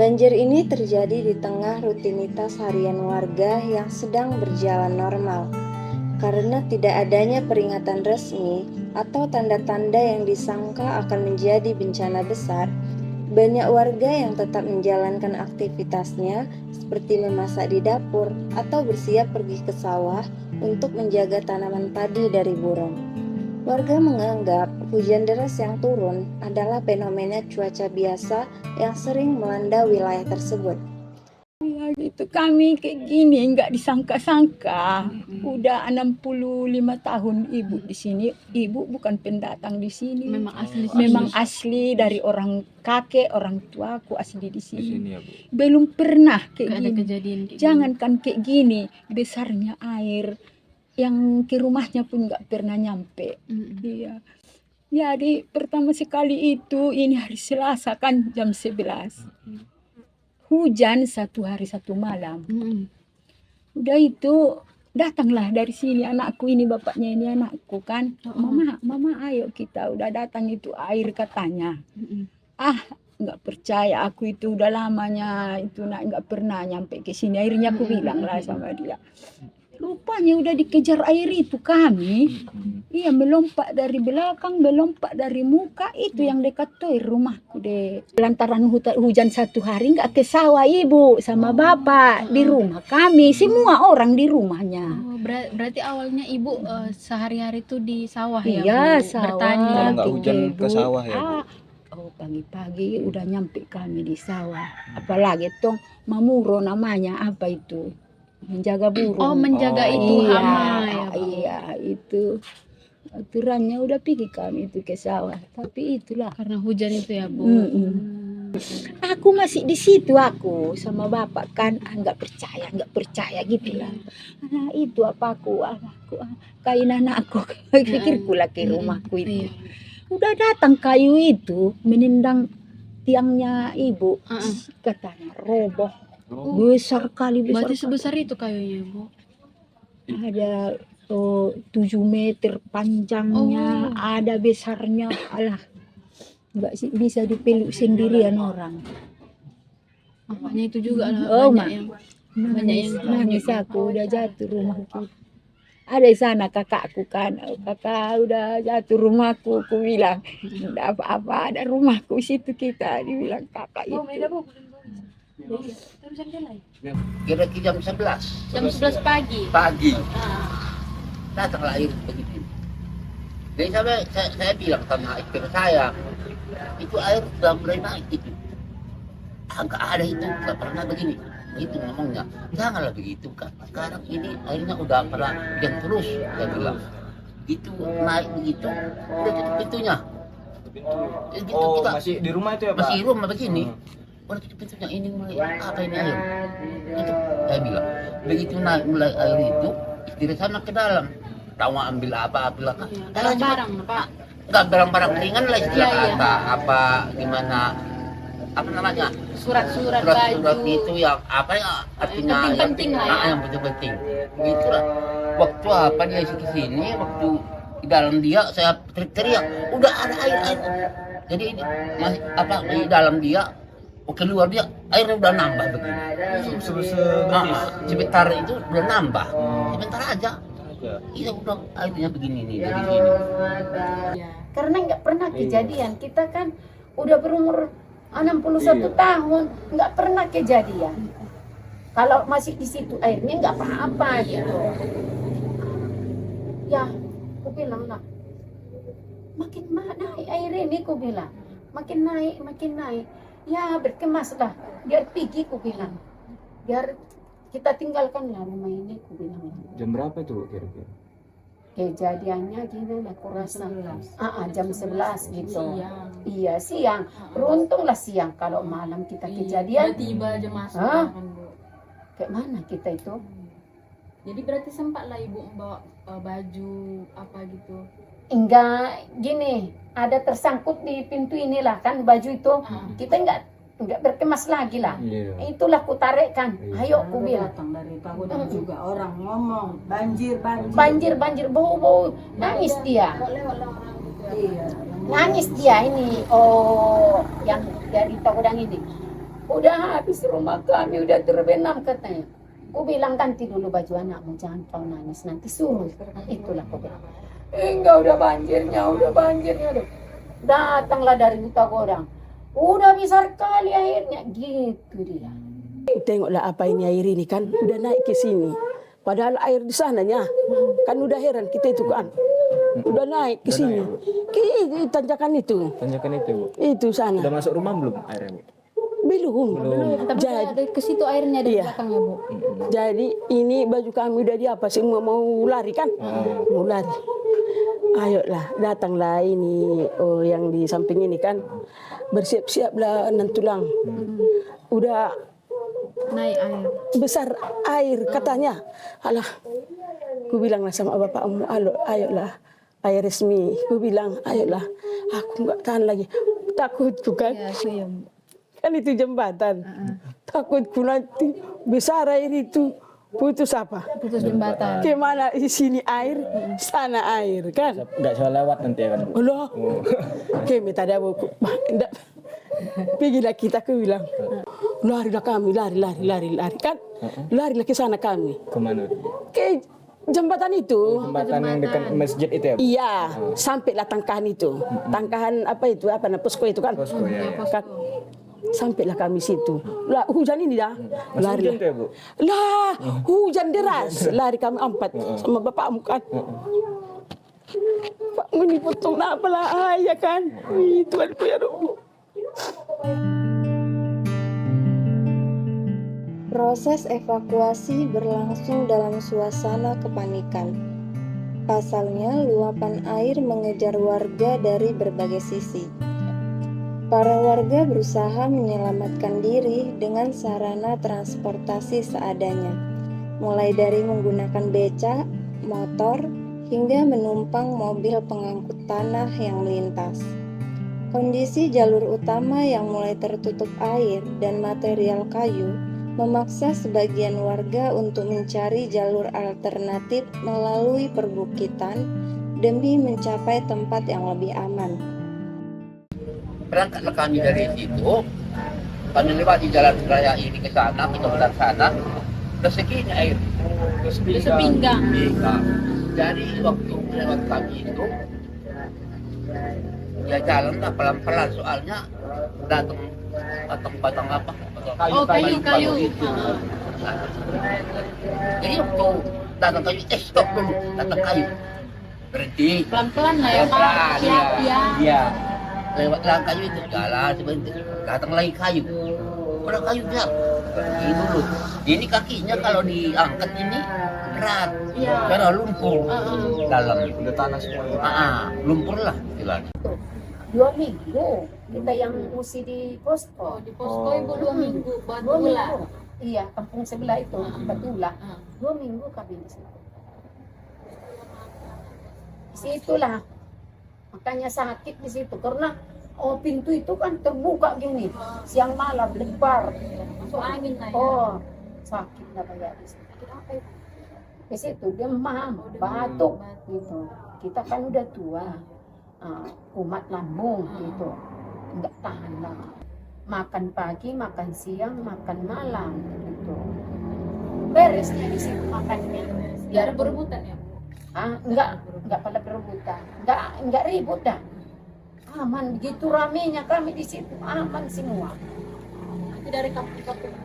Banjir ini terjadi di tengah rutinitas harian warga yang sedang berjalan normal. Karena tidak adanya peringatan resmi atau tanda-tanda yang disangka akan menjadi bencana besar, banyak warga yang tetap menjalankan aktivitasnya seperti memasak di dapur atau bersiap pergi ke sawah untuk menjaga tanaman padi dari burung. Warga menganggap hujan deras yang turun adalah fenomena cuaca biasa yang sering melanda wilayah tersebut. Ya gitu, kami kayak gini nggak disangka-sangka. Udah 65 tahun ibu di sini. Ibu bukan pendatang di sini. Memang asli dari orang kakek, orang tuaku asli di sini. Ya, Bu. Belum pernah kayak Gak ada gini. kejadian kayak Jangankan kayak gini, besarnya air yang ke rumahnya pun nggak pernah nyampe. Iya. Jadi pertama sekali itu ini hari Selasa kan jam 11. Hujan 1 hari 1 malam. Udah itu datanglah dari sini anakku ini, bapaknya ini anakku kan. Mama ayo kita udah datang itu air katanya. Nggak percaya aku itu udah lamanya itu nggak pernah nyampe ke sini. Akhirnya aku bilang lah sama dia. Rupanya udah dikejar air itu kami. Iya, melompat dari belakang, melompat dari muka itu yang dekat tuh rumahku deh. Lantaran hujan 1 hari nggak ke sawah ibu sama bapak di rumah kami, semua orang di rumahnya. Berarti awalnya ibu sehari-hari tuh di sawah ya, Iya, Bu? sawah. Bertani. Kalau nggak hujan Ibu. ke sawah ya, Bu? Pagi-pagi udah nyampe kami di sawah. Apalagi tong mamuro namanya apa itu? Menjaga burung. Oh, menjaga itu Iya, hama ya, Bu? Iya, itu aturannya udah pergi kami itu ke sawah. Tapi itulah Karena hujan itu ya, Bu. aku masih di situ aku sama bapak kan nggak percaya gitu lah. Itu apa aku kain anakku pikirku lah ke rumahku itu. Iya. Udah datang kayu itu menendang tiangnya ibu, katanya roboh. Besar kali, besar. Berarti sebesar itu kayunya, Bu? Ada 7 meter panjangnya, ada besarnya. Alah, nggak sih bisa dipeluk sendirian orang. Makanya itu juga lah banyak yang Nangis aku udah jatuh rumahku. Ada di sana kakakku kan, kakak udah jatuh rumahku. Aku bilang, enggak apa-apa, ada rumahku situ kita. Dibilang kakak itu. Kira-kira jam 11 jam 11 pagi. Datanglah air begitu. Jadi saya bilang sama istri saya, itu air sudah mulai naik itu. Enggak ada itu, enggak pernah begini. Itu ngomongnya, janganlah begitu kan. Sekarang ini airnya udah pernah hujan terus, saya bilang. Itu naik begitu, udah tutup pintunya. Gitu, kita Masih di rumah itu ya, Pak? masih di rumah begini. Udah tutup pintunya, ini mulai apa ini air? Itu saya bilang. Begitu naik mulai air itu, istri sana ke dalam. Tahu ambil apa kan? Barang-barang, Pak. Enggak barang-barang ringan lah istilah Iya. kata, apa gimana? Apa namanya? Surat-surat Surat-surat baju. itu yang apa ya artinya Yang penting lah ya. yang penting. Begitulah. Waktu apa dia ke sini, waktu di dalam dia saya teriak, udah ada air. Jadi masih apa di dalam dia, keluar dia airnya udah nambah begini. Sebentar itu udah nambah. Sebentar aja. Iya udah airnya begini nih dari sini. Karena nggak pernah kejadian, kita kan udah berumur 61 tahun, nggak pernah kejadian. Kalau masih di situ airnya nggak apa-apa gitu. Ya, aku bilang lah, makin naik air ini, aku bilang, makin naik. Ya berkemaslah, biar pergi, aku bilang, biar kita tinggalkanlah rumah ini, aku bilang. Jam berapa itu kira-kira? Kejadiannya gini lah, aku rasa jam 11 gitu. Iya siang, beruntunglah siang. Kalau malam kita kejadian, Tiba aja masuk Hah? kan, Bu. kayak mana kita itu? Jadi berarti sempat lah ibu membawa baju apa gitu. Enggak gini, ada tersangkut di pintu inilah kan baju itu. Kita enggak berkemas lagi lah. Iya. Itulah ku tarikkan. Ayo ku bilang. Datang dari Pakudan juga orang ngomong banjir. Banjir, bau. Nangis dia. Iya. Nangis dia ini. Oh, yang dari Pakudan ini. Udah habis rumah kami, udah terbenam katanya. Ku bilang ganti dulu baju anakmu, jangan kau nangis, nanti suruh. Itulah ku bilang. Enggak, udah banjirnya. Aduh. Datanglah dari Huta Godang. Udah besar kali airnya, gitu dia. Tengoklah apa ini air ini kan udah naik ke sini. Padahal air di sananya kan udah heran kita itu kan. Udah naik ke sini. Ke tanjakan itu. Tanjakan itu, Bu. Itu sana. Udah masuk rumah belum airnya, Bu? Belum. Tapi Jadi, ada ke situ airnya dari Iya. belakangnya, Bu. jadi ini baju kami udah diapa semua mau lari kan? Mau lari. Ayolah, datanglah ini yang di samping ini kan. Bersiap-siaplah nantulang. Udah Naik air. besar air katanya. Alah, ku bilanglah sama bapakmu, ayolah, air resmi. Ku bilang, ayolah, aku nggak tahan lagi. Takutku kan, Ya, itu ya, Bu. kan itu jembatan. Takutku nanti besar air itu putus apa? Putus jembatan. Kemana di sini air, sana air kan? Nggak salah lewat nanti ya kan, Bu? Allah, kami tak ada buku. Pergilah kita, aku bilang. Larilah kami, lari kan? Larilah ke sana kami. Kemana? Ke jembatan itu. Jembatan yang dekat masjid itu ya, Bu? Iya, sampailah tangkahan itu. Tangkahan apa itu? Apa posko itu kan? Posko, ya. Kan? Sampailah kami situ. Lah hujan ini dah. Masih Lari. hujan tuh ya, Bu? Lah, hujan deras. Lari kami 4 sama bapakmu kan. Pak ini potong apa lah ayah kan? Ih, Tuhanku ya Rabbi. Proses evakuasi berlangsung dalam suasana kepanikan. Pasalnya, luapan air mengejar warga dari berbagai sisi. Para warga berusaha menyelamatkan diri dengan sarana transportasi seadanya, mulai dari menggunakan becak, motor, hingga menumpang mobil pengangkut tanah yang melintas. Kondisi jalur utama yang mulai tertutup air dan material kayu memaksa sebagian warga untuk mencari jalur alternatif melalui perbukitan demi mencapai tempat yang lebih aman. Berangkatlah kami dari situ, kami lewati jalan raya ini ke sana, ke sebelah sana, rezekinya air. Sepinggang. Jadi waktu lewat kami itu, ya jalanlah pelan-pelan soalnya datang batang apa? Oh, kayu. itu. Jadi waktu datang kayu, stop dulu, datang kayu, berhenti. Pelan-pelan lah ya, Pak. Pelan-pelan, Ya. Iya. Lewat jalan kayu itu jalan sebentar, datang lagi kayu. Udah kayu biar berhenti dulu. Ini kakinya kalau diangkat ini berat, Iya. karena lumpur dalam. Udah tanah semua. Lumpur lah istilahnya. 2 minggu kita yang mesti di posko. Di posko Ibu 2 minggu, 2 Batula. minggu. Iya, kampung sebelah itu, Batula. Ah. 2 minggu kami di situ. Situlah. Makanya sakit di situ karena pintu itu kan terbuka gini. Siang malam lebar. Masuk angin lah ya. Oh, sakit dah kayak di situ. Di situ demam, batuk gitu. Kita kan udah tua. Kumat lambung gitu, nggak tahan lah. Makan pagi, makan siang, makan malam gitu. Beres di situ makannya. Biar berebutan ya, Bu. Enggak pada berebutan, enggak ribut dah. Aman gitu ramenya kami di situ, aman semua. Nanti dari kampung-kampung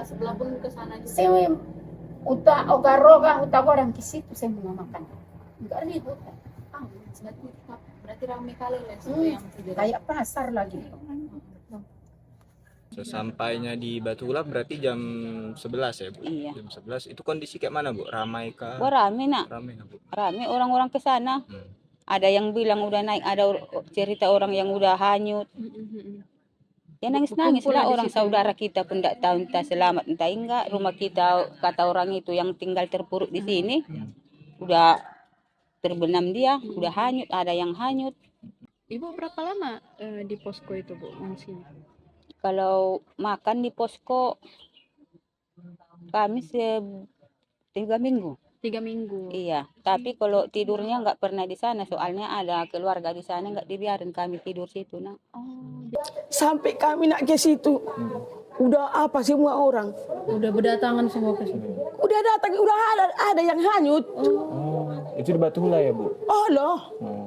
sebelah pun ke sana juga. Saya Ogaroga, orang ke situ saya mau makan. Enggak ribut dah. Berarti ramai kali lah yang Kayak pasar lagi. Sesampainya di Batula berarti jam 11 ya, Bu? Iya. Jam 11. Itu kondisi kayak mana, Bu? Ramai kah? Wah, rame nak, Ramai nggak, Bu? rame orang-orang ke sana. Hmm. Ada yang bilang udah naik, ada cerita orang yang udah hanyut. Ya nangis-nangis lah orang saudara kita pun tidak tahu entah selamat entah enggak. Rumah kita kata orang itu yang tinggal terpuruk di sini udah terbenam dia, udah hanyut, ada yang hanyut. Ibu berapa lama di posko itu, Bu, ngungsinya? Kalau makan di posko kami 3 minggu. 3 minggu. Iya, tapi kalau tidurnya nggak pernah di sana, soalnya ada keluarga di sana nggak dibiarin kami tidur situ. Nah, Sampai kami nak ke situ. Udah apa semua orang. Udah berdatangan semua ke situ. Udah datang, udah ada yang hanyut. Oh, itu di Batu Hula ya, Bu? Oh loh, Oh.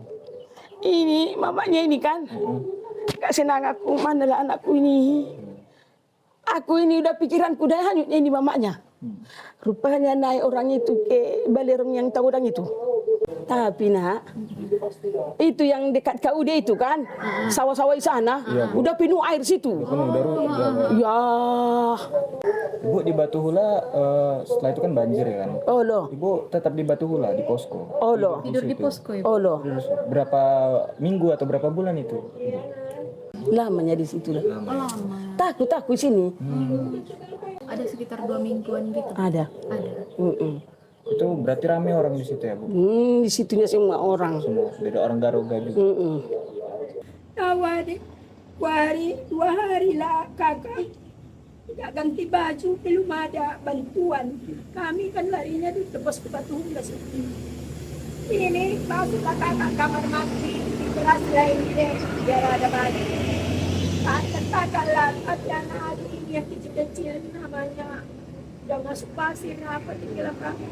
ini mamanya ini kan. Gak senang aku, manalah anakku ini. Aku ini udah pikiranku udah hanyut ini mamanya. Rupanya naik orang itu ke balerong yang tahu orang itu. Tapi nak, itu yang dekat KUD itu kan, sawah-sawah di sana, udah penuh air situ. Ya, Ibu di Batu Hula setelah itu kan banjir ya kan? oh loh, Ibu tetap di Batu Hula di posko. oh loh, Tidur di posko ya. oh loh. Terus berapa minggu atau berapa bulan itu? Lamanya di situ lah. Lama. Takut aku sini. Ada sekitar 2 mingguan gitu. Ada. Ada. Itu berarti rame orang di situ ya, Bu? Di situnya semua orang. Semua dari orang Garuga juga. Awal 2 hari lah kakak tidak ganti baju, belum ada bantuan. Kami kan larinya di tebas ke Batu Hula sini. Ini masuklah kakak kamar mandi di kelas lain deh, biar ada baju. Katakanlah ada anak adik yang kecil-kecil namanya udah masuk pasir apa tinggal kami.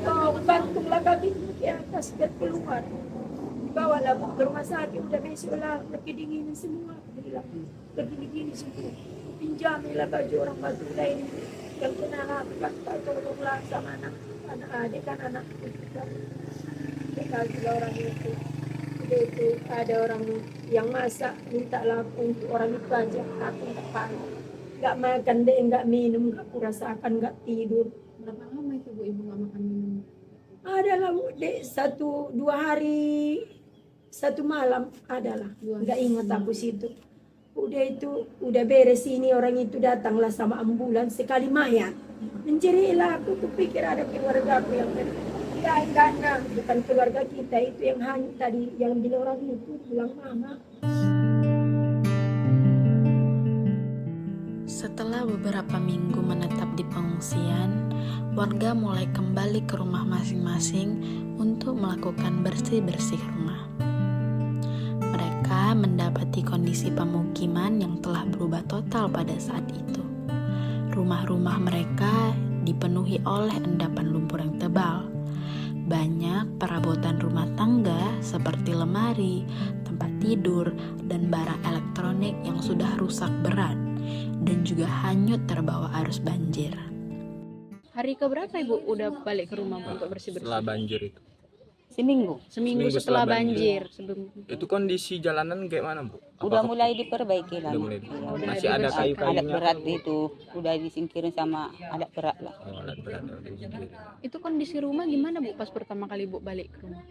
Oh, bantulah kami di atas dan keluar. Bawalah ke rumah sakit, udah besok lah, lagi dingin semua. Lagi dingin semua. Pinjamilah baju orang Batu Hula ini yang kena apa, tolonglah sama anak adik kan anak kita. Kalau orang itu ada orang yang masak mintalah untuk orang itu aja, aku tak pakai. Nggak makan deh, nggak minum, nggak kurasakan, nggak tidur. Berapa lama itu Bu Ibu nggak makan minum? Adalah Bu, dek 1-2 hari 1 malam adalah. Nggak ingat aku situ. Udah itu udah beres ini orang itu datanglah sama ambulans sekali mayat. Menjerilah aku tuh pikir ada keluarga aku yang enggak, bukan keluarga kita itu yang hanyut tadi yang bilang orang itu bilang mama. Setelah beberapa minggu menetap di pengungsian, warga mulai kembali ke rumah masing-masing untuk melakukan bersih-bersih rumah. Mereka mendapati kondisi pemukiman yang telah berubah total pada saat itu. Rumah-rumah mereka dipenuhi oleh endapan lumpur yang tebal. Banyak perabotan rumah tangga seperti lemari, tempat tidur, dan barang elektronik yang sudah rusak berat dan juga hanyut terbawa arus banjir. Hari keberapa Ibu udah balik ke rumah Bu, untuk bersih-bersih? Setelah banjir itu. Seminggu Seminggu setelah setelah banjir. Sebelum Itu kondisi jalanan kayak mana, Bu? Udah Apakah- mulai diperbaiki lah. Udah mulai. Iya, Masih ada alat kayu-kayunya. berat itu udah disingkirin sama alat berat lah. Oh, alat berat udah disingkirin. itu kondisi rumah gimana Bu pas pertama kali Bu balik ke rumah?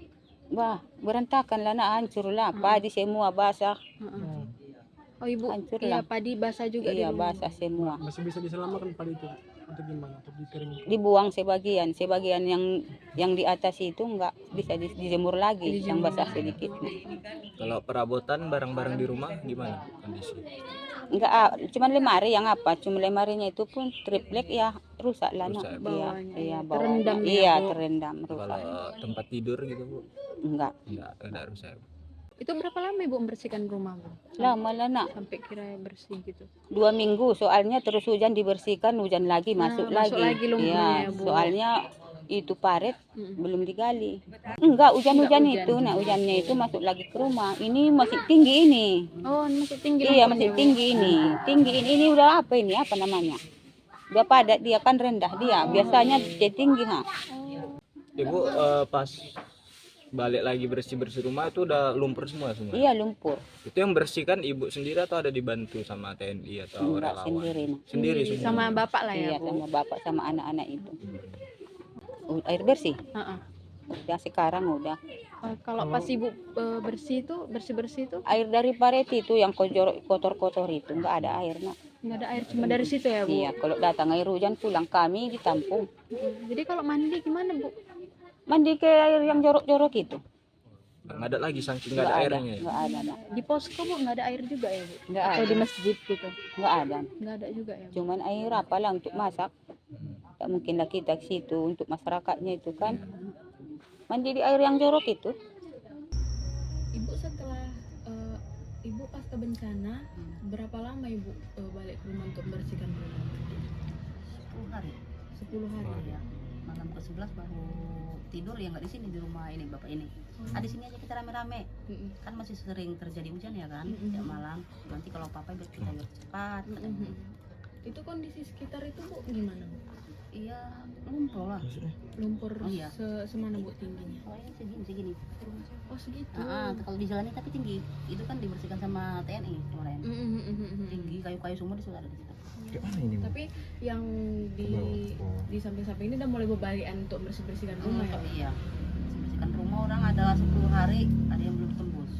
Wah, berantakan lah, nak hancur lah. Padi semua basah. Heeh. Oh Ibu, Hancur iya lah. padi basah juga Iya, di rumah. basah semua. Masih bisa diselamatkan padi itu atau gimana? Atau dikeringkan? Dibuang sebagian yang di atas itu enggak bisa dijemur lagi, yang basah sedikit. Kalau perabotan barang-barang di rumah gimana kondisi? Enggak, cuman lemari yang apa? Cuma lemarinya itu pun triplek ya rusak lah, nak. Rusak ya, Iya, bawahnya. iya, Terendam bawahnya. ya, Iya, Bu? terendam rusak. Kalau tempat tidur gitu, Bu? Enggak. Enggak rusak. Itu berapa lama Ibu membersihkan rumah Bu? Lama lah, nak. Sampai kira bersih gitu. 2 minggu, soalnya terus hujan dibersihkan, hujan lagi masuk masuk lagi. lagi lumpurnya, Iya, Bu. soalnya itu parit Mm-mm. belum digali. Enggak, hujan-hujan itu, nah hujannya itu masuk lagi ke rumah. Ini masih tinggi ini. Oh, masih tinggi. Iya, lumpurnya, masih Bu. tinggi ini. Tinggi ini udah apa ini? Apa namanya? Udah padat dia kan rendah dia. Biasanya dia tinggi, ha. Ibu pas balik lagi bersih-bersih rumah itu udah lumpur semua? Iya, lumpur. Itu yang bersihkan ibu sendiri atau ada dibantu sama TNI atau Enggak, relawan? sendiri. Nah. Sendiri semua. Sama bapak lah ya Iya, Bu. sama bapak sama anak-anak itu. Air bersih. Heeh. Udah sekarang udah. Kalau pas Ibu bersih itu, bersih-bersih itu Air dari parit itu yang kotor-kotor itu enggak ada air, nak. nggak ada air, cuma dari situ ya Bu. Iya, kalau datang air hujan pulang kami ditampung. Jadi kalau mandi gimana Bu? Mandi ke air yang jorok-jorok itu. Nggak ada lagi saking nggak ada airnya ya? Enggak ada, nak. Di posko Bu nggak ada air juga ya Bu? Nggak Atau ada. di masjid gitu? Enggak ada. Nggak ada juga ya Bu? Cuman air apalah untuk masak. Tak mungkinlah kita ke situ untuk masyarakatnya itu kan. Mandi di air yang jorok itu. Ibu setelah Ibu pas bencana, berapa lama Ibu balik ke rumah untuk membersihkan rumah? 10 hari. 10 hari. Ya. Malam ke-11 baru tidur ya, nggak di sini, di rumah ini bapak ini. Di sini aja kita rame-rame. Kan masih sering terjadi hujan ya kan, tiap malam. Nanti kalau papa biar kita biar cepat. Itu kondisi sekitar itu Bu gimana Bu? Iya, lumpur lah. Lumpur Iya. semana Bu tingginya? Oh ini segini. Oh segitu. Kalau di jalan ini tapi tinggi. Itu kan dibersihkan sama TNI kemarin. Tinggi, kayu-kayu semua di situ ada di situ. Tapi yang di samping-samping ini udah mulai berbalikan untuk bersih-bersihkan rumah ya? Iya. Bersihkan rumah orang ada 10 hari, ada yang belum tembus.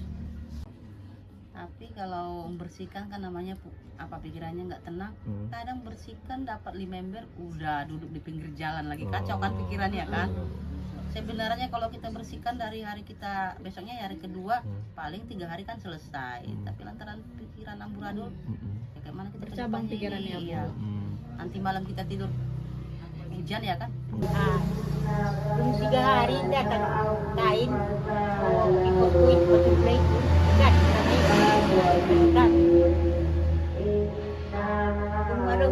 Tapi kalau membersihkan kan namanya apa pikirannya nggak tenang. Kadang bersihkan dapat 5 ember, udah duduk di pinggir jalan lagi, kacau kan pikirannya kan. Sebenarnya kalau kita bersihkan dari hari kita besoknya hari kedua, paling 3 hari kan selesai. Tapi lantaran pikiran amburadul, ya kayak mana kita bercabang kedepannya pikirannya, ini, iya. Nanti malam kita tidur hujan ya kan. Belum 3 hari datang kain dibuat batu plate kan baru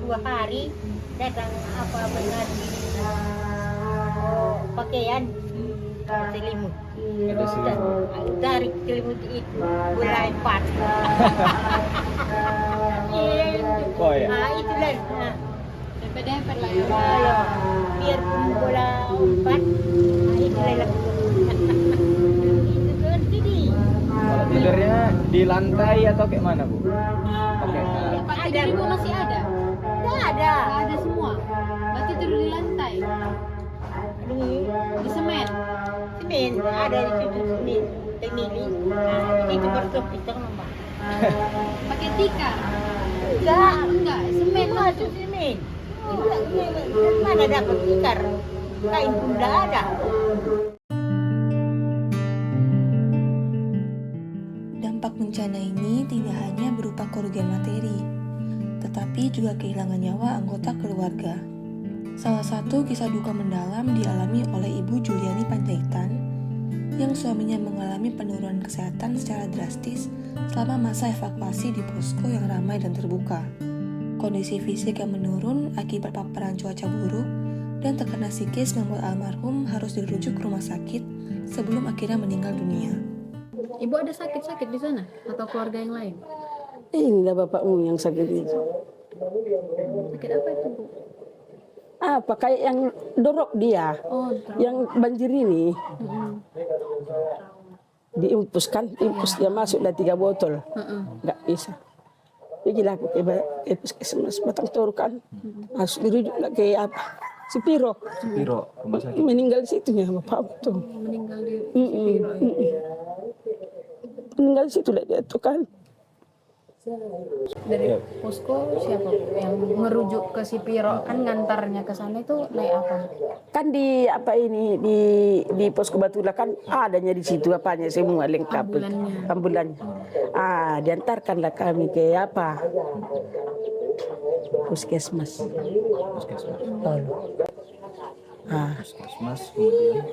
2 hari datang apa benar pakaian selimut tarik selimut itu bulan 4. Oh ya. Itulah Dempet-dempet lah ya. biar bola 4 itulah itu kan gini. Kalau tidurnya di lantai atau kayak mana Bu? Pakai Tempat tidur Ibu masih ada? Tidak ada. Nggak ada semua. Berarti tidur di lantai? Di semen? Semen ada di situ semen temili. Itu bertopik mbak. Pakai tikar? Enggak, semen masuk semen. Mana dapat tikar? Kain pun tidak ada. Dampak bencana ini tidak hanya berupa kerugian materi, tetapi juga kehilangan nyawa anggota keluarga. Salah satu kisah duka mendalam dialami oleh Ibu Juliani Panjaitan yang suaminya mengalami penurunan kesehatan secara drastis selama masa evakuasi di posko yang ramai dan terbuka. Kondisi fisik yang menurun akibat paparan cuaca buruk dan terkena psikis membuat almarhum harus dirujuk ke rumah sakit sebelum akhirnya meninggal dunia. Ibu ada sakit-sakit di sana atau keluarga yang lain? Inilah bapakmu yang sakit itu. Sakit apa itu Bu? Apa kayak yang dorok dia, yang banjir ini. Diimpus kan, impus dia masuk dah 3 botol, nggak bisa. Pergilah ke puskesmas Batang Toru kan, harus dirujuk ke apa? Sipiro, rumah sakit. meninggal di situ ya bapak tuh. Meninggal di Sipiro. Meninggal di situ lah dia tuh kan. Dari posko siapa Bu yang merujuk ke Sipiro, kan ngantarnya ke sana itu naik apa? Kan di apa ini di posko Batula kan adanya di situ apanya semua lengkap ambulannya. Diantarkanlah kami ke apa? Puskesmas. Lalu. Puskesmas kemudian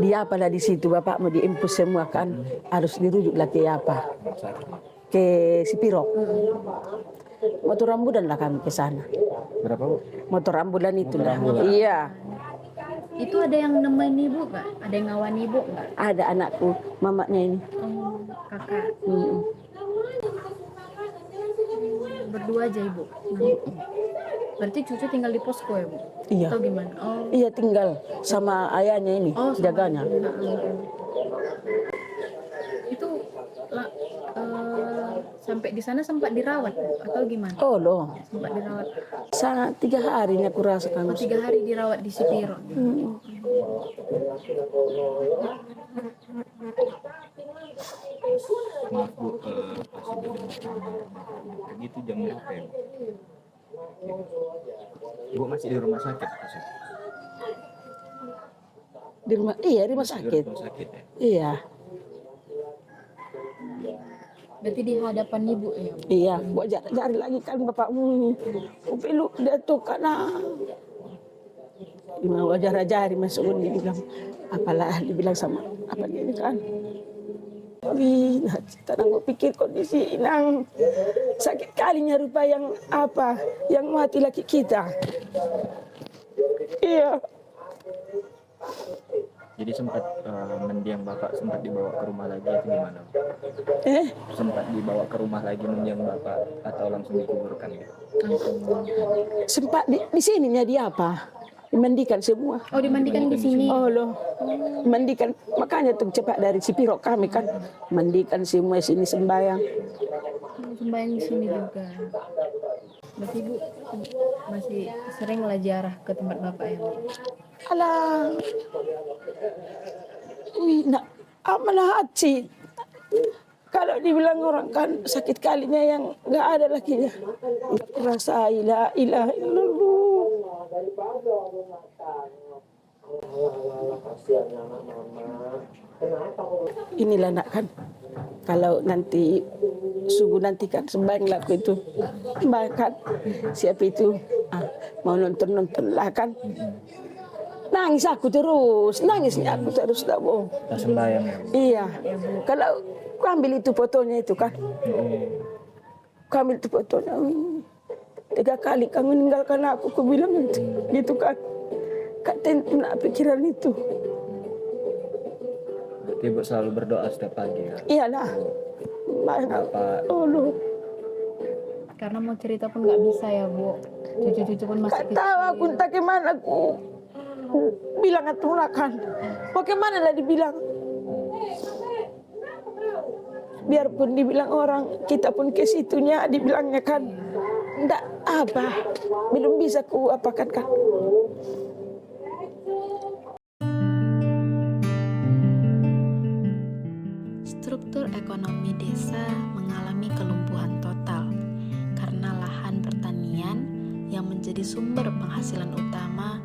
Dia apalah di situ bapak mau diimpus semua kan harus dirujuk lagi apa? Ke Sipiro. Motor ambulan lah kami ke sana. berapa Bu? Motor ambulan itulah. Iya. Itu ada yang nemenin Ibu nggak? Ada yang ngawani Ibu nggak? Ada anakku, mamanya ini. Kakak. Berdua aja Ibu. Berarti cucu tinggal di posko ya Bu? Iya. Atau gimana? Iya tinggal sama ayahnya ini, jaganya. Itu sampai di sana sempat dirawat atau gimana? Oh loh. Sempat dirawat. Sangat 3 hari ini aku rasakan. 3 hari dirawat di Sipiro. Maaf Bu, begitu jam berapa ya? Bu masih di rumah sakit? Di rumah, iya di rumah sakit. Rumah sakit ya? Iya. Berarti di hadapan Ibu ya? Iya, buat cari lagi kan bapakmu. Upiluk dia tuh karena mau wajar jari masuk dibilang apalah dibilang sama apa ini kan. Wih, nah, kita nggak pikir kondisi inang sakit kalinya rupa yang apa, yang mati laki kita. Iya. Jadi sempat mendiang bapak sempat dibawa ke rumah lagi itu gimana? Sempat dibawa ke rumah lagi mendiang bapak atau langsung dikuburkan? Sempat di sininya dia apa? Dimandikan semua. Oh, dimandikan di sini. Oh loh, mandikan, makanya tuh cepat dari Cipirok kami kan mandikan semua sini sembayang. Sembahyang di sini juga. Berarti Ibu masih sering lah ziarah ke tempat Bapak ya, Bu? Alah, wih, nak, amalah hati. Kalau dibilang orang kan sakit kalinya yang nggak ada lagi ya. Rasa ilah illallah. Inilah nak kan, kalau nanti subuh nanti kan sembahyang laku itu, bahkan siapa itu mau nonton lah kan. Nangis aku terus tak bohong. Sembahyang. Iya, kalau aku ambil itu fotonya itu kan, aku ambil itu fotonya. 3 kali kamu meninggalkan aku bilang gitu kan. Kak tentu nak pikiran itu. Berarti Ibu selalu berdoa setiap pagi ya? Iyalah. Oh loh. Karena mau cerita pun nggak bisa ya, Bu. Cucu-cucu pun masih kecil. Tahu aku entah gimana aku bilang aturakan. Bagaimana lah dibilang? Biarpun dibilang orang, kita pun ke situnya dibilangnya kan enggak apa, belum bisa ku apakan kan. Struktur ekonomi desa mengalami kelumpuhan total karena lahan pertanian yang menjadi sumber penghasilan utama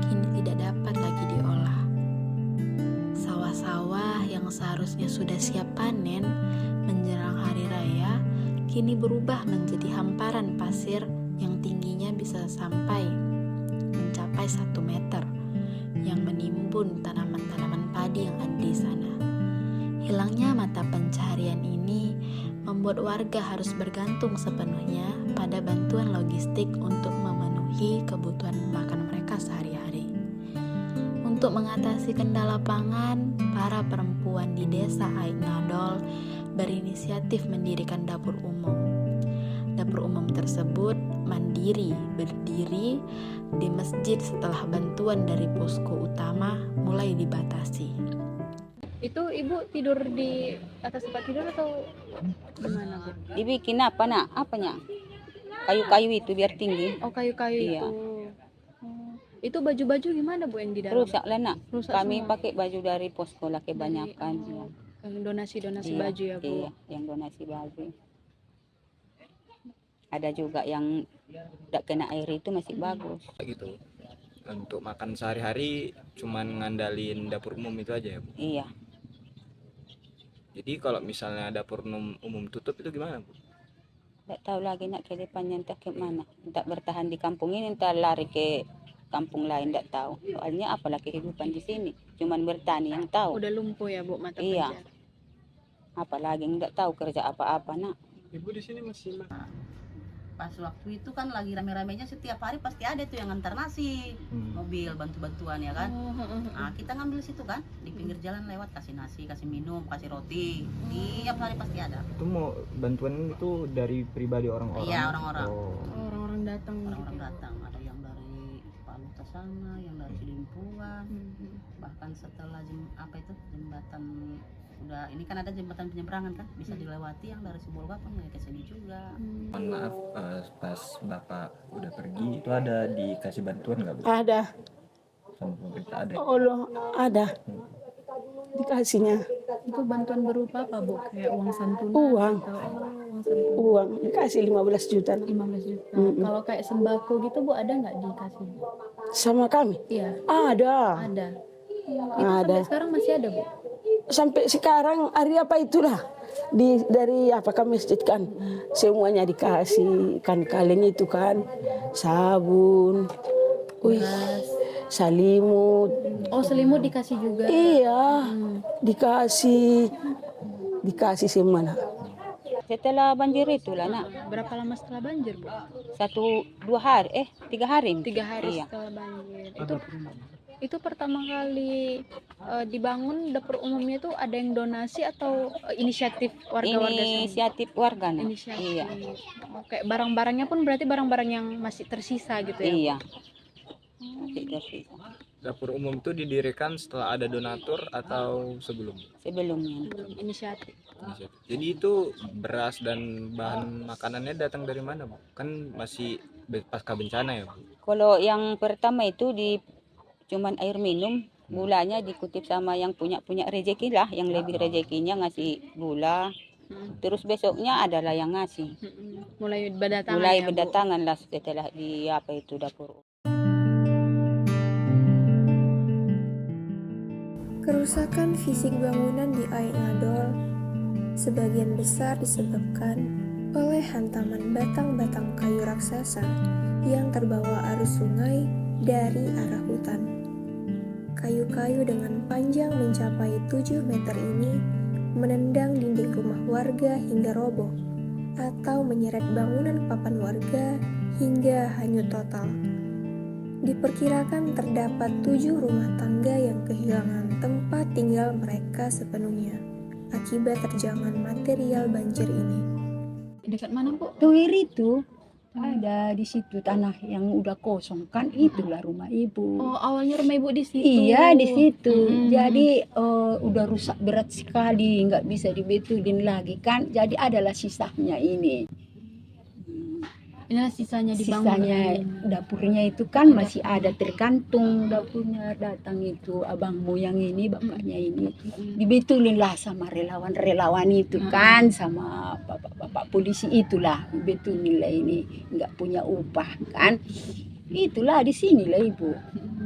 kini tidak dapat lagi diolah. Sawah-sawah yang seharusnya sudah siap panen menjelang hari raya kini berubah menjadi hamparan pasir yang tingginya bisa sampai mencapai 1 meter yang menimbun tanaman-tanaman padi yang ada di sana. Hilangnya mata pencaharian ini membuat warga harus bergantung sepenuhnya pada bantuan logistik untuk memenuhi kebutuhan makan mereka sehari-hari. Untuk mengatasi kendala pangan, para perempuan di desa Aik Nadol berinisiatif mendirikan dapur umum. Dapur umum tersebut mandiri berdiri di masjid setelah bantuan dari posko utama mulai dibatasi. Itu Ibu tidur di atas tempat tidur atau gimana, Bu? Dibikin apa nak? Apanya? Kayu-kayu itu biar tinggi. Oh, kayu-kayu Iya. itu. Itu baju-baju gimana, Bu, yang di dalam? Rusak lah nak. Rusak Kami semua. pakai baju dari posko lah kebanyakan. Yang donasi-donasi Iya, baju ya, Bu? Iya, yang donasi baju. Ada juga yang tidak kena air itu masih bagus. Gitu. Untuk makan sehari-hari cuman ngandalin dapur umum itu aja ya, Bu? Iya. Jadi kalau misalnya dapur umum tutup itu gimana, Bu? Tidak tahu lagi nak ke depannya entah ke mana. Entah bertahan di kampung ini, entah lari ke kampung lain, tidak tahu. Soalnya apalah kehidupan di sini. Cuman bertani yang tahu. Udah lumpuh ya, Bu, mata Iya. pencaharian. Apalagi tidak tahu kerja apa-apa nak. Ibu di sini masih Pas waktu itu kan lagi rame-ramenya setiap hari pasti ada tuh yang ngantar nasi, mobil bantu-bantuan ya kan. Nah, kita ngambil situ kan, di pinggir jalan lewat kasih nasi, kasih minum, kasih roti. Tiap hari pasti ada. Itu mau bantuan itu dari pribadi orang-orang? Iya, orang-orang. Orang-orang datang. Orang-orang datang, ada yang dari Paluta sana, yang dari Cilimpuan. Bahkan setelah jembatan udah ini kan ada jembatan penyeberangan kan bisa dilewati, yang dari Sibolga pun ya ke sini juga. Mohon maaf, pas Bapak udah pergi itu ada dikasih bantuan nggak, Bu? Ada. Sama pemerintah ada? Oh loh, ada. Dikasihnya. Itu bantuan berupa apa, Bu? Kayak uang santunan? Uang. Uang santunan. Uang dikasih 15 juta. 15 juta. Kalau kayak sembako gitu, Bu, ada nggak dikasih? Sama kami? Iya. Ada. Ada. Itu Ada. sampai sekarang masih ada, Bu? Sampai sekarang hari apa itulah dari apakah masjid kan semuanya dikasih, ikan kaleng itu kan, sabun, salimut. Oh, selimut dikasih juga? Iya, dikasih dikasih semua nak. Setelah banjir itu lah nak. Berapa lama setelah banjir, Bu? 1-2 hari, 3 hari. 3 hari Iya. setelah banjir. Itu pertama kali dibangun dapur umumnya itu ada yang donasi atau inisiatif warga-warga sini? Inisiatif warga nak. Inisiatif. Iya. Oke, barang-barangnya pun berarti barang-barang yang masih tersisa gitu ya? Iya. Masih tersisa. Dapur umum itu didirikan setelah ada donatur atau sebelum? Sebelumnya. Inisiatif. Jadi itu beras dan bahan makanannya datang dari mana, Bu? Kan masih pasca bencana ya, Bu? Kalau yang pertama itu cuman air minum, gulanya dikutip sama yang punya rezeki lah, yang lebih rezekinya ngasih gula. Terus besoknya adalah yang ngasih. Mulai berdatangan Mulai ya, Bu? berdatangan lah setelah di dapur. Kerusakan fisik bangunan di Aik Ngadol sebagian besar disebabkan oleh hantaman batang-batang kayu raksasa yang terbawa arus sungai dari arah hutan. Kayu-kayu dengan panjang mencapai 7 meter ini menendang dinding rumah warga hingga roboh atau menyeret bangunan papan warga hingga hanyut total. Diperkirakan terdapat 7 rumah tangga yang kehilangan tempat tinggal mereka sepenuhnya akibat terjangan material banjir ini. Dekat mana, Bu? Tuwir itu ada di situ tanah yang udah kosong kan, itulah rumah ibu. Oh, awalnya rumah ibu di situ. Iya di situ. Jadi udah rusak berat sekali, nggak bisa dibetulin lagi kan. Jadi adalah sisanya ini. Inilah sisanya dibangun. Sisanya dapurnya itu kan masih ada tergantung dapurnya, datang itu abangmu yang ini, bapaknya ini dibetulin lah sama relawan itu kan, sama bapak polisi itulah dibetulin lah, ini nggak punya upah kan, itulah di sini lah ibu.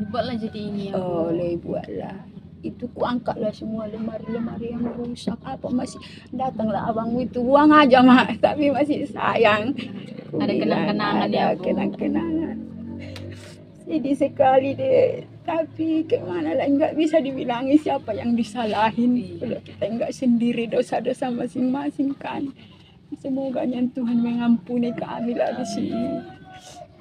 Buatlah jadi ini ya, Bu. Buat lah. Itu kuangkatlah semua lemari-lemari yang rusak apa, masih datanglah abangmu itu, buang aja mak, tapi masih sayang. Ada kenang-kenangan ya, Bu. Kenang-kenangan. Sedih sekali deh, tapi kemana lah, nggak bisa dibilangi siapa yang disalahin. Kalau kita nggak sendiri, dosa-dosa masing-masing kan. Semoga Tuhan mengampuni kami lah di sini.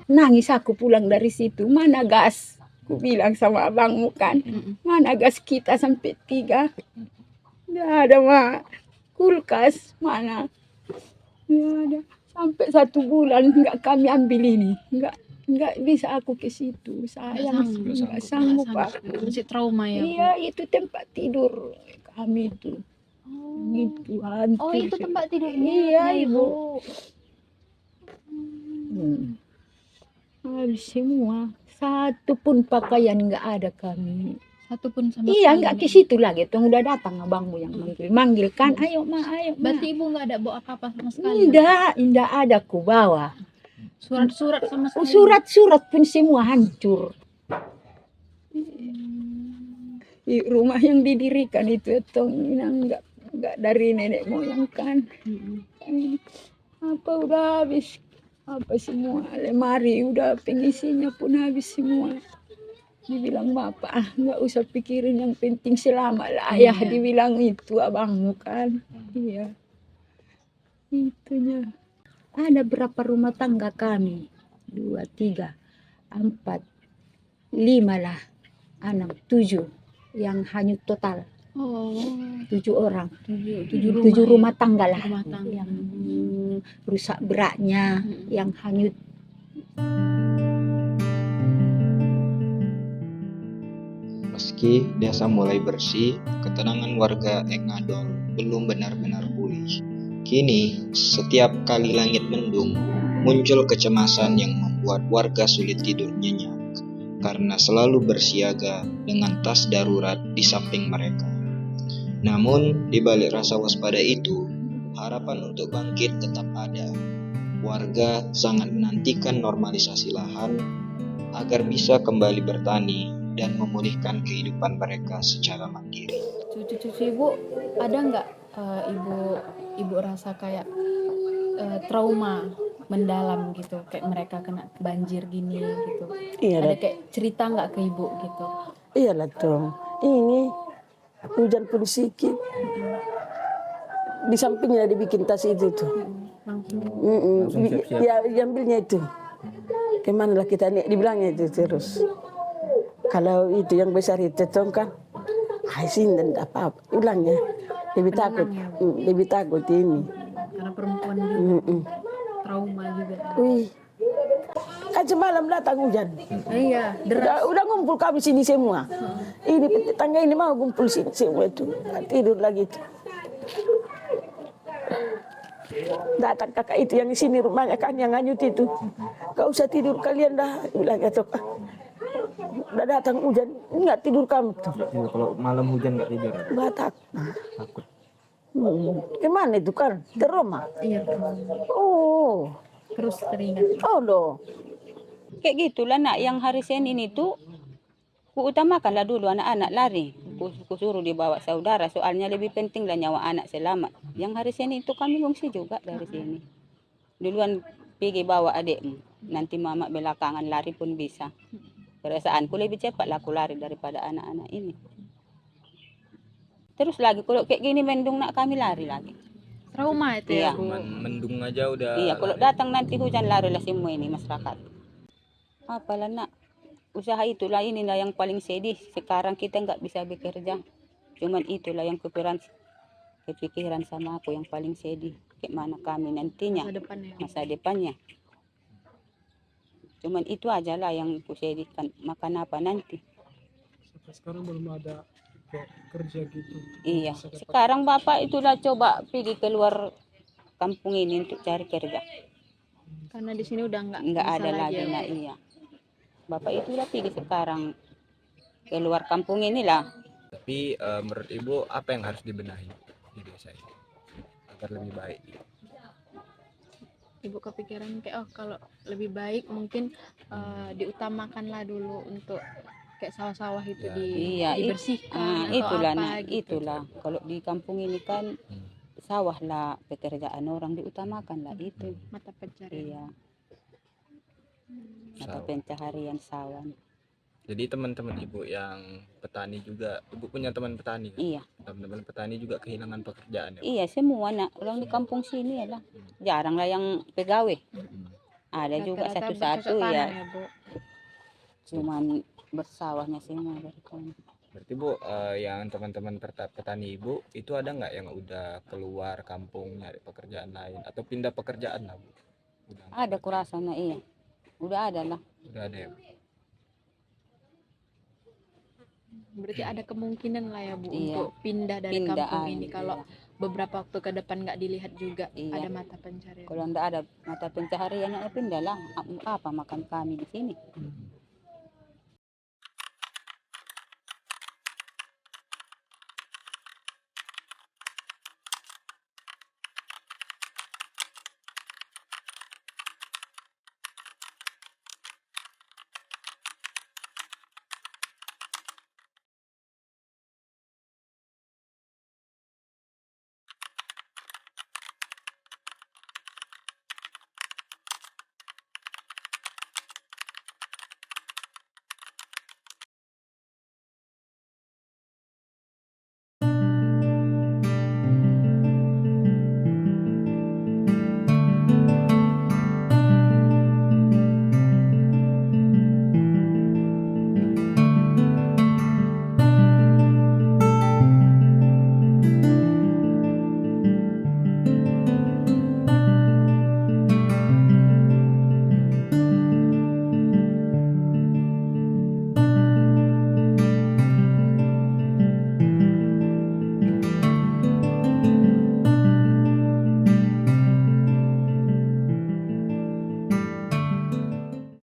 Nangis aku pulang dari situ, mana gas? Aku bilang sama abangmu kan, mana gas kita sampai 3? Nggak ada mak, kulkas mana? Nggak ada. Sampai 1 bulan nggak kami ambil ini, nggak bisa aku ke situ, sayang, nggak sanggup aku. Masih trauma ya, Bu? Iya, itu tempat tidur kami itu. Itu hancur. Oh, itu tempat tidurnya. Iya ya, ibu. Habis semua, 1 pun pakaian nggak ada kami. 1 pun sama Iya, sekali nggak ke situ lagi. Tuh udah datang abangmu yang manggil kan, ayo ma, ayo ma. Berarti ibu nggak ada bawa apa-apa sama sekali? Indah ada ku bawa. Surat-surat sama sekali? Surat-surat pun semua hancur. Rumah yang didirikan itu nggak dari nenek moyang kan. Apa udah habis, apa semua, lemari udah pengisinya pun habis semua. Dibilang bapak, nggak usah pikirin, yang penting selamat lah ayah, dibilang itu abangmu kan. Iya, itunya. Ada berapa rumah tangga kami? 2, 3, 4, 5 lah, 6, 7 yang hanyut total. Oh, 7 orang. 7 rumah tangga lah. Rumah tangga. Yang rusak beratnya, yang hanyut. Meski desa mulai bersih, ketenangan warga Aik Ngadol belum benar-benar pulih. Kini, setiap kali langit mendung, muncul kecemasan yang membuat warga sulit tidur nyenyak, karena selalu bersiaga dengan tas darurat di samping mereka. Namun, di balik rasa waspada itu, harapan untuk bangkit tetap ada. Warga sangat menantikan normalisasi lahan agar bisa kembali bertani dan memulihkan kehidupan mereka secara mandiri. Cucu-cucu ibu ada nggak ibu rasa kayak trauma mendalam gitu, kayak mereka kena banjir gini gitu? Iya, ada kayak cerita nggak ke ibu gitu? Iyalah tuh, ini hujan pun sedikit, di sampingnya dibikin tas itu tuh. Langsung siap-siap. Ya diambilnya itu. Kemana lah kita nih dibilangnya itu terus. Kalau itu yang besar itu tuh kan, sini dan apa bilangnya lebih takut, lebih takut ini. Karena perempuan juga trauma juga. Wih, kan semalam datang hujan. Iya, deras. Udah ngumpul kami sini semua. Ini tetangga ini mau kumpul sini semua itu. Tidur lagi itu. Datang kakak itu yang di sini rumahnya kan yang hanyut itu. Gak usah tidur kalian dah, bilangnya tuh. Udah datang hujan, nggak tidur kamu tuh. Ya, kalau malam hujan nggak tidur. Batak. Takut. Kemana itu kan? Ke rumah? Iya. Oh. Terus teringat. Oh loh. Kayak gitulah nak, yang hari Senin itu kuutamakanlah dulu anak-anak lari. Ku suruh dibawa saudara, soalnya lebih penting lah nyawa anak selamat. Yang hari Senin itu kami ngungsi juga dari sini. Duluan pergi bawa adikmu, nanti mama belakangan lari pun bisa. Perasaanku lebih cepat lah aku lari daripada anak-anak ini. Terus lagi kalau kayak gini mendung nak kami lari lagi. Trauma itu ya, Bu. Mendung aja udah. Iya, kalau datang nanti hujan larilah semua ini masyarakat. Apalah nak, usaha itulah inilah yang paling sedih. Sekarang kita nggak bisa bekerja. Cuman itulah yang kepikiran sama aku yang paling sedih. Kayak mana kami nantinya, masa depannya. Cuman itu aja lah yang kusedihkan, makan apa nanti. Sampai sekarang belum ada kerja gitu. Iya, sekarang bapak itulah coba pergi keluar kampung ini untuk cari kerja. Karena di sini udah nggak ada bisa lagi, ya, nah iya. Bapak itulah pergi sekarang keluar kampung inilah. Tapi menurut ibu apa yang harus dibenahi di desa ini agar lebih baik? Ibu kepikiran kayak kalau lebih baik mungkin diutamakanlah dulu untuk kayak sawah-sawah itu dibersihkan atau itulah apa nah, gitu. itulah kalau di kampung ini kan sawah lah pekerjaan orang diutamakan lah itu mata pencarian. Iya, mata pencaharian sawah. Jadi teman-teman ibu yang petani juga, ibu punya teman petani kan? Iya. Teman-teman petani juga kehilangan pekerjaan ya? Iya, semua nak orang di kampung sini ya lah. Jarang lah yang pegawai. Ada juga satu-satu ya. Cuman bersawahnya semua dari kami. Berarti Bu, yang teman-teman petani ibu itu ada nggak yang udah keluar kampung nyari pekerjaan lain atau pindah pekerjaan lah Bu? Ada kurasanya iya. Udah ada lah. Udah ada ya Bu? Berarti ada kemungkinan lah ya Bu Iya. untuk pindah dari Pindaan, kampung ini kalau beberapa waktu ke depan nggak dilihat juga Iya. ada mata pencarian. Kalau ndak ada mata pencahariannya ya pindah lah. Apa makan kami di sini?